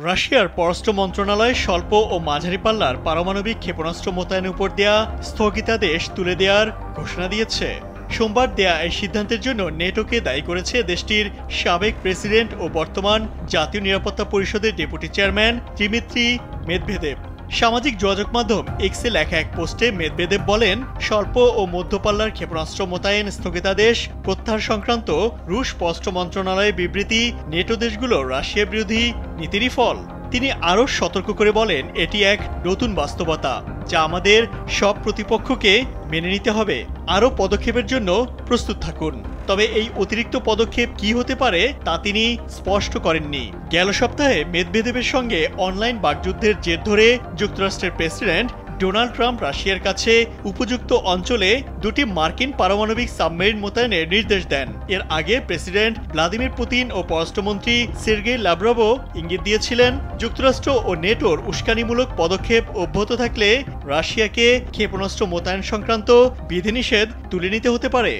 রাশিয়ার পররাষ্ট্র মন্ত্রণালয় স্বল্প ও মাঝারি পাল্লার পারমাণবিক ক্ষেপণাস্ত্র মোতায়েনের উপর দেয়া স্থগিতাদেশ তুলে দেওয়ার ঘোষণা দিয়েছে। সোমবার দেয়া এই সিদ্ধান্তের জন্য নেটোকে দায়ী করেছে দেশটির সাবেক প্রেসিডেন্ট ও বর্তমান জাতীয় নিরাপত্তা পরিষদের ডেপুটি চেয়ারম্যান দিমিত্রি মেদভেদেভ। সামাজিক যোগাযোগ মাধ্যম এক্সে লেখা এক পোস্টে মেদভেদেভ বলেন, স্বল্প ও মধ্যপাল্লার ক্ষেপণাস্ত্র মোতায়েন স্থগিতাদেশ প্রত্যাহার সংক্রান্ত রুশ পররাষ্ট্র মন্ত্রণালয়ের বিবৃতি নেটো দেশগুলোর রাশিয়া বিরোধী নীতিরই ফল। তিনি আরও সতর্ক করে বলেন, এটি এক নতুন বাস্তবতা যা আমাদের সব প্রতিপক্ষকে মেনে নিতে হবে। আরও পদক্ষেপের জন্য প্রস্তুত থাকুন। তবে এই অতিরিক্ত পদক্ষেপ কি হতে পারে তা তিনি স্পষ্ট করেননি। গেল সপ্তাহে মেদভেদেভের সঙ্গে অনলাইন বাকযুদ্ধের জের ধরে যুক্তরাষ্ট্রের প্রেসিডেন্ট ডোনাল্ড ট্রাম্প রাশিয়ার কাছে উপযুক্ত অঞ্চলে দুটি মার্কিন পারমাণবিক সাবমেরিন মোতায়েনের নির্দেশ দেন। এর আগে প্রেসিডেন্ট ভ্লাদিমির পুতিন ও পররাষ্ট্রমন্ত্রী সের্গেই লাভরভও ইঙ্গিত দিয়েছিলেন, যুক্তরাষ্ট্র ও নেটোর উস্কানিমূলক পদক্ষেপ অব্যাহত থাকলে রাশিয়াকে ক্ষেপণাস্ত্র মোতায়েন সংক্রান্ত বিধিনিষেধ তুলে নিতে হতে পারে।